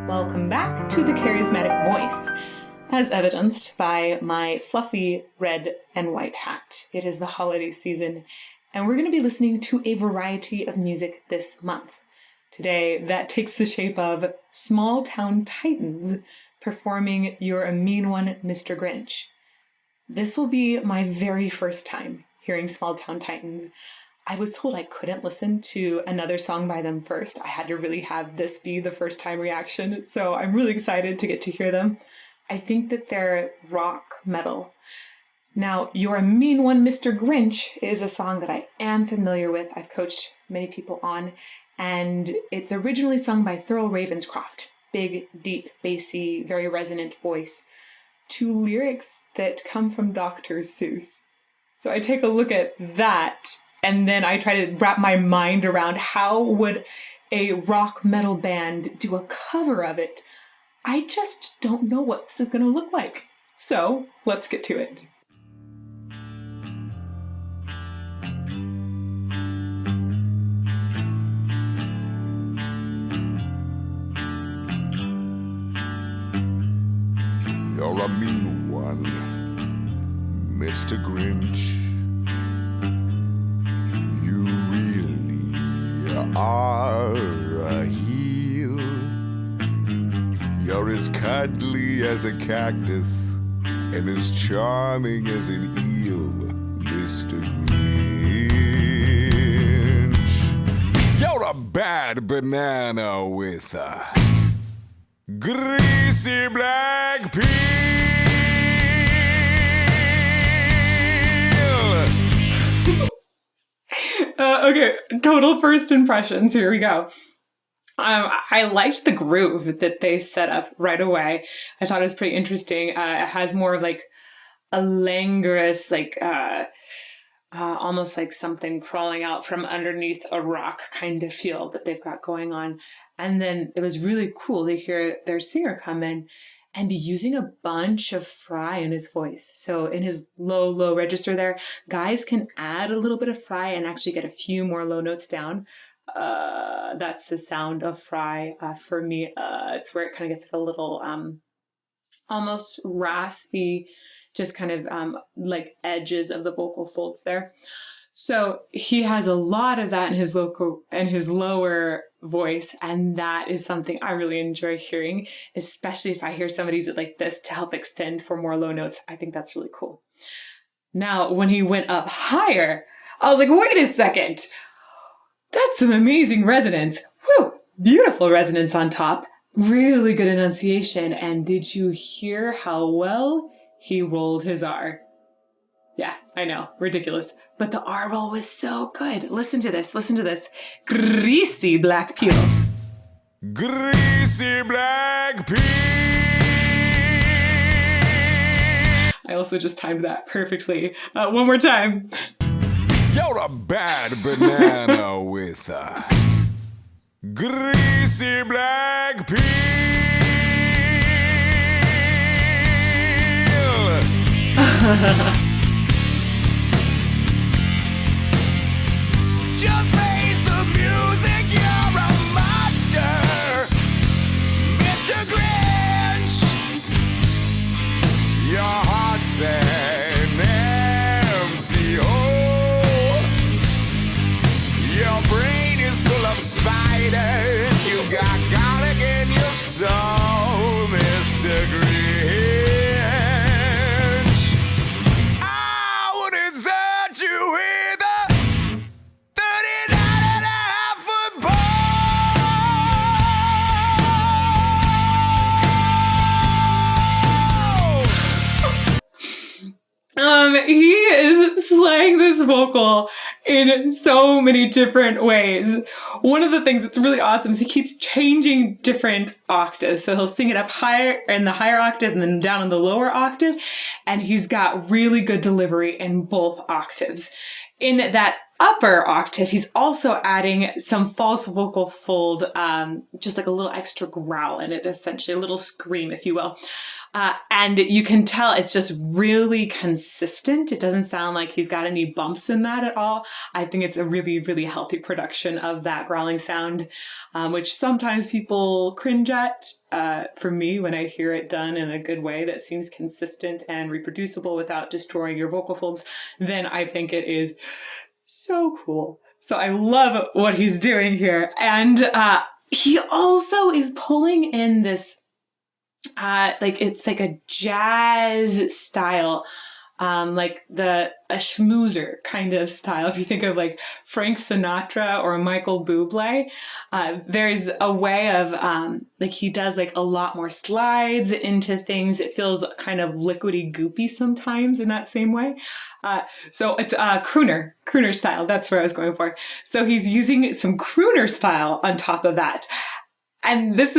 Welcome back to the Charismatic Voice, as evidenced by my fluffy red and white hat. It is the holiday season, and we're going to be listening to a variety of music this month. Today, that takes the shape of Small Town Titans performing You're a Mean One, Mr. Grinch. This will be my very first time hearing Small Town Titans. I was told I couldn't listen to another song by them first. I had to really have this be the first time reaction, so I'm really excited to get to hear them. I think that they're rock metal. Now, You're a Mean One, Mr. Grinch is a song that I am familiar with. I've coached many people on, and it's originally sung by Thurl Ravenscroft. Big, deep, bassy, very resonant voice, to lyrics that come from Dr. Seuss. So I take a look at that, and then I try to wrap my mind around how would a rock metal band do a cover of it. I just don't know what this is going to look like. So let's get to it. You're a mean one, Mr. Grinch. You really are a heel. You're as cuddly as a cactus and as charming as an eel, Mr. Grinch. You're a bad banana with a greasy black peel. Okay, total first impressions. Here we go. I liked the groove that they set up right away. I thought it was pretty interesting. It has more of like a languorous, like almost like something crawling out from underneath a rock kind of feel that they've got going on. And then it was really cool to hear their singer come in and be using a bunch of fry in his voice. So in his low register there, guys can add a little bit of fry and actually get a few more low notes down. That's the sound of fry for me. It's where it kind of gets a little almost raspy, just kind of like edges of the vocal folds there. So he has a lot of that in his lower voice, and that is something I really enjoy hearing, especially if I hear somebody use it like this to help extend for more low notes. I think that's really cool. Now, when he went up higher, I was like, wait a second. That's some amazing resonance. Whew, beautiful resonance on top. Really good enunciation. And did you hear how well he rolled his R? Yeah, I know, ridiculous. But the R roll was so good. Listen to this. Greasy black peel. Greasy black peel. I also just timed that perfectly. One more time. You're a bad banana with a greasy black peel. Just face the music, you're a monster, Mr. Grinch. Your heart's an empty hole. Your brain is full of spiders. You got garlic in your soul, Mr. Grinch. I wouldn't touch you with a 39.5-foot pole. He is slaying this vocal in so many different ways. One of the things that's really awesome is he keeps changing different octaves. So he'll sing it up higher in the higher octave and then down in the lower octave. And he's got really good delivery in both octaves. In that upper octave, he's also adding some false vocal fold, just like a little extra growl in it, essentially a little scream, if you will. And you can tell it's just really consistent. It doesn't sound like he's got any bumps in that at all. I think it's a really, really healthy production of that growling sound, which sometimes people cringe at. For me, when I hear it done in a good way that seems consistent and reproducible without destroying your vocal folds, then I think it is so cool. So I love what he's doing here. And he also is pulling in this it's like a jazz style, like a schmoozer kind of style. If you think of like Frank Sinatra or Michael Bublé, there's a way of, he does like a lot more slides into things. It feels kind of liquidy goopy sometimes in that same way. So it's crooner style. That's where I was going for. So he's using some crooner style on top of that. And this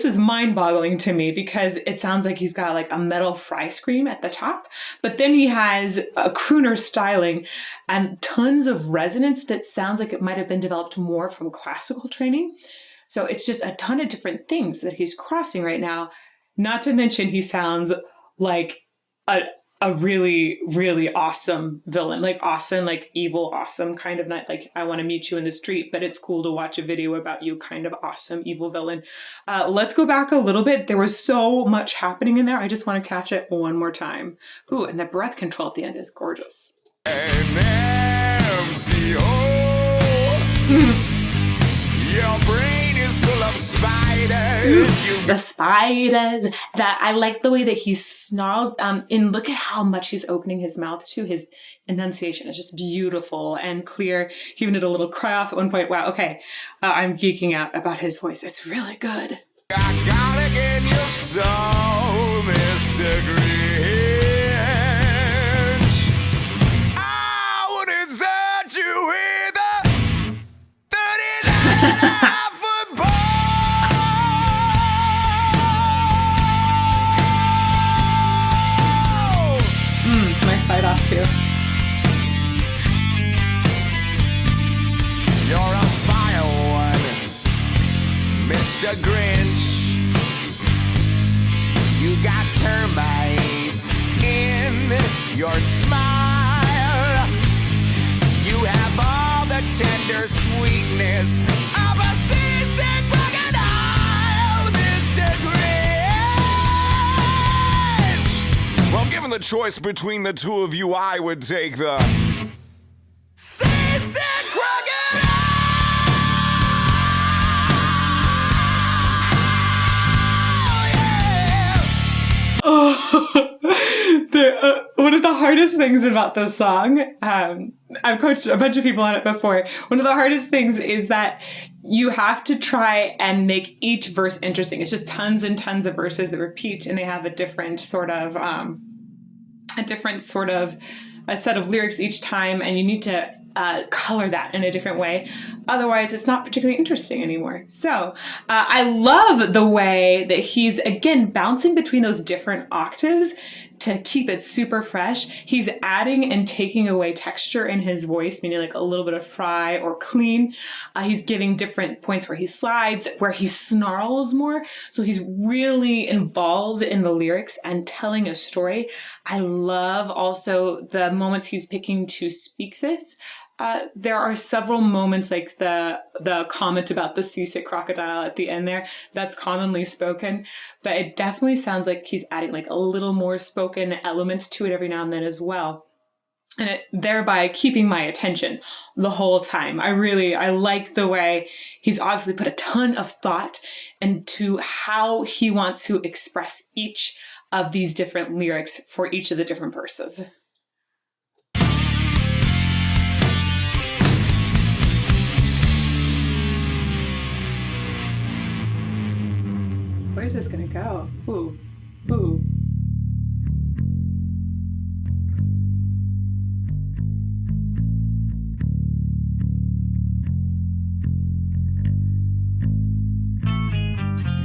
is mind-boggling to me because it sounds like he's got like a metal fry scream at the top, but then he has a crooner styling and tons of resonance that sounds like it might have been developed more from classical training. So it's just a ton of different things that he's crossing right now. Not to mention he sounds like a really, really awesome villain, like awesome, like evil, awesome kind of, not like I want to meet you in the street, but it's cool to watch a video about you kind of awesome, evil villain. Let's go back a little bit. There was so much happening in there. I just want to catch it one more time. Ooh, and the breath control at the end is gorgeous. An empty hole. Your brain is full of spiders. The spiders. That I like the way that he snarls. And look at how much he's opening his mouth to. His enunciation is just beautiful and clear. He even did a little cry off at one point. Wow. Okay, I'm geeking out about his voice. It's really good. I gotta get your soul, Mr. Grinch. I wouldn't touch you with a 39-foot pole. My side off too. You're a fire one, Mr. Grinch. You got termites in your smile. You have all the tender sweetness of a seasick crocodile, Mr. Grinch. Well, given the choice between the two of you, I would take the seasick crocodile. One of the hardest things about this song, I've coached a bunch of people on it before. One of the hardest things is that you have to try and make each verse interesting. It's just tons and tons of verses that repeat, and they have a different sort of a set of lyrics each time, and you need to color that in a different way. Otherwise, it's not particularly interesting anymore. So I love the way that he's, again, bouncing between those different octaves to keep it super fresh. He's adding and taking away texture in his voice, meaning like a little bit of fry or clean. He's giving different points where he slides, where he snarls more. So he's really involved in the lyrics and telling a story. I love also the moments he's picking to speak this. There are several moments like the comment about the seasick crocodile at the end there. That's commonly spoken, but it definitely sounds like he's adding like a little more spoken elements to it every now and then as well. And it thereby keeping my attention the whole time. I like the way he's obviously put a ton of thought into how he wants to express each of these different lyrics for each of the different verses. Where's this gonna go? Ooh, ooh.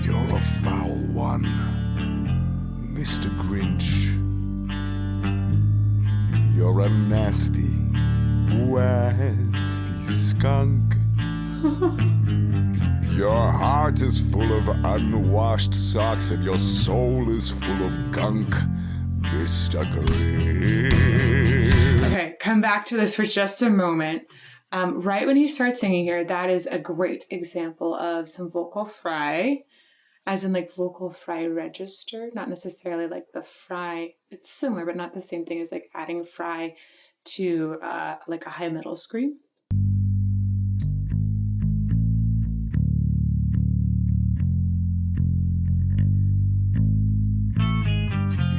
You're a foul one, Mr. Grinch. You're a nasty, Where's the skunk? Your heart is full of unwashed socks and your soul is full of gunk, Mr. Grinch. Okay, come back to this for just a moment. Right when he starts singing here, that is a great example of some vocal fry, as in like vocal fry register, not necessarily like the fry. It's similar, but not the same thing as like adding fry to like a high metal scream.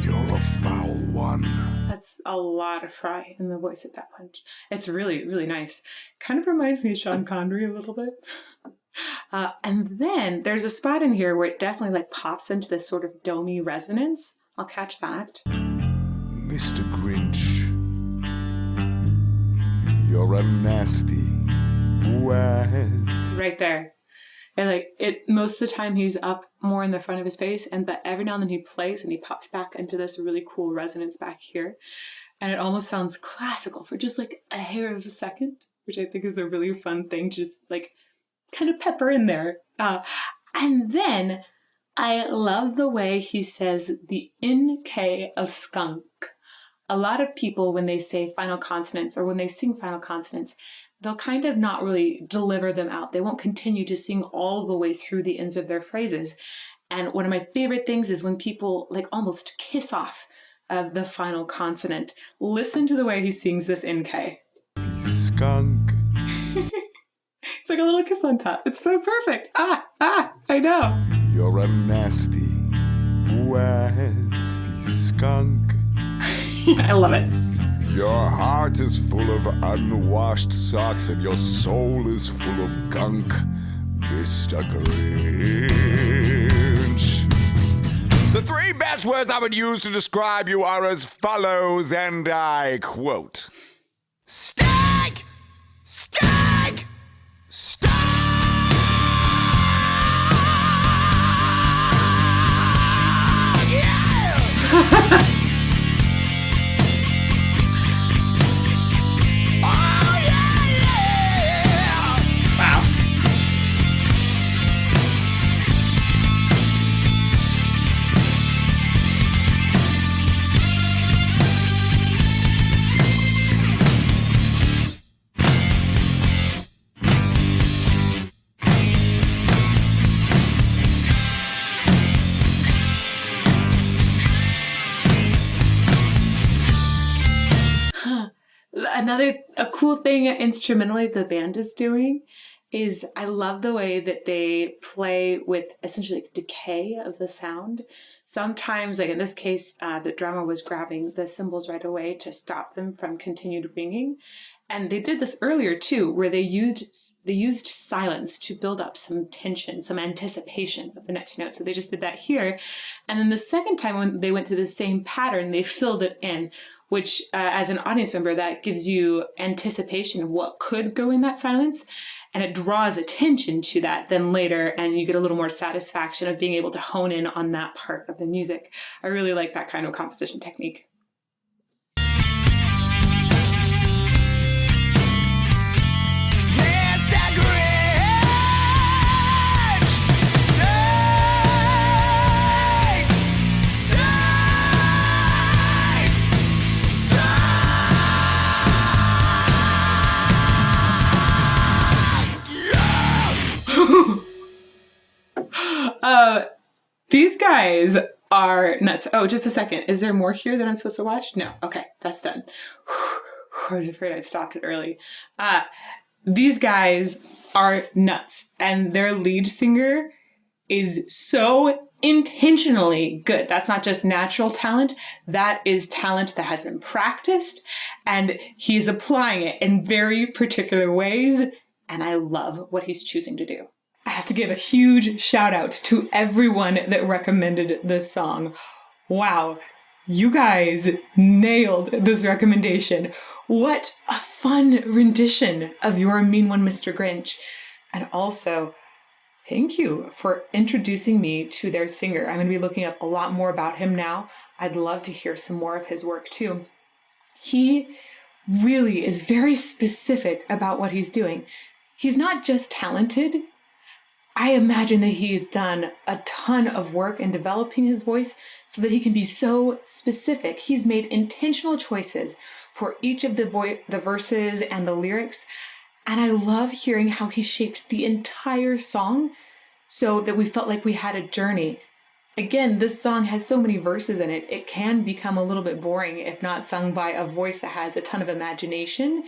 You're a foul one. That's a lot of fry in the voice at that punch. It's really, really nice. Kind of reminds me of Sean Connery a little bit. And then there's a spot in here where it definitely like pops into this sort of domey resonance. I'll catch that. Mr. Grinch, you're a nasty West. Right there. And like it, most of the time he's up more in the front of his face, but every now and then he plays and he pops back into this really cool resonance back here. And it almost sounds classical for just like a hair of a second, which I think is a really fun thing to just like kind of pepper in there. And then I love the way he says the NK of skunk. A lot of people, when they say final consonants or when they sing final consonants, they'll kind of not really deliver them out. They won't continue to sing all the way through the ends of their phrases. And one of my favorite things is when people like almost kiss off of the final consonant. Listen to the way he sings this NK. The skunk. It's like a little kiss on top. It's so perfect. I know. You're a nasty Westy skunk. I love it. Your heart is full of unwashed socks and your soul is full of gunk, Mr. Grinch. The three best words I would use to describe you are as follows, and I quote: Stag! Stag! Stag! Yeah! A cool thing instrumentally the band is doing is I love the way that they play with essentially like decay of the sound. Sometimes, like in this case, the drummer was grabbing the cymbals right away to stop them from continued ringing. And they did this earlier too, where they used silence to build up some tension, some anticipation of the next note. So they just did that here. And then the second time when they went through the same pattern, they filled it in, which as an audience member, that gives you anticipation of what could go in that silence. And it draws attention to that then later, and you get a little more satisfaction of being able to hone in on that part of the music. I really like that kind of composition technique. These guys are nuts. Oh, just a second. Is there more here that I'm supposed to watch? No. Okay, that's done. I was afraid I'd stopped it early. These guys are nuts. And their lead singer is so intentionally good. That's not just natural talent. That is talent that has been practiced. And he's applying it in very particular ways. And I love what he's choosing to do. I have to give a huge shout out to everyone that recommended this song. Wow, you guys nailed this recommendation. What a fun rendition of Your Mean One, Mr. Grinch. And also, thank you for introducing me to their singer. I'm going to be looking up a lot more about him now. I'd love to hear some more of his work too. He really is very specific about what he's doing. He's not just talented. I imagine that he's done a ton of work in developing his voice so that he can be so specific. He's made intentional choices for each of the verses and the lyrics. And I love hearing how he shaped the entire song so that we felt like we had a journey. Again, this song has so many verses in it, it can become a little bit boring if not sung by a voice that has a ton of imagination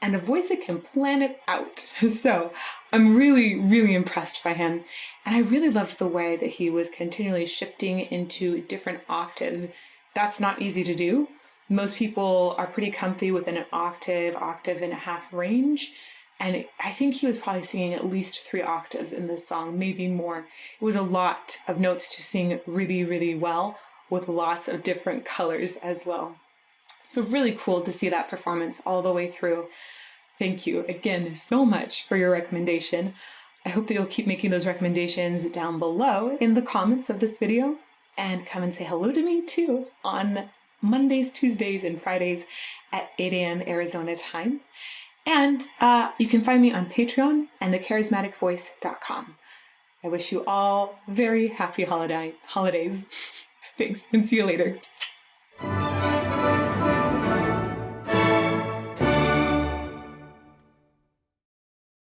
and a voice that can plan it out. So I'm really, really impressed by him. And I really loved the way that he was continually shifting into different octaves. That's not easy to do. Most people are pretty comfy within an octave, octave and a half range. And I think he was probably singing at least 3 octaves in this song, maybe more. It was a lot of notes to sing really, really well with lots of different colors as well. So really cool to see that performance all the way through. Thank you again so much for your recommendation. I hope that you'll keep making those recommendations down below in the comments of this video and come and say hello to me too on Mondays, Tuesdays, and Fridays at 8 a.m. Arizona time. And you can find me on Patreon and thecharismaticvoice.com. I wish you all very happy holidays. Thanks, and see you later.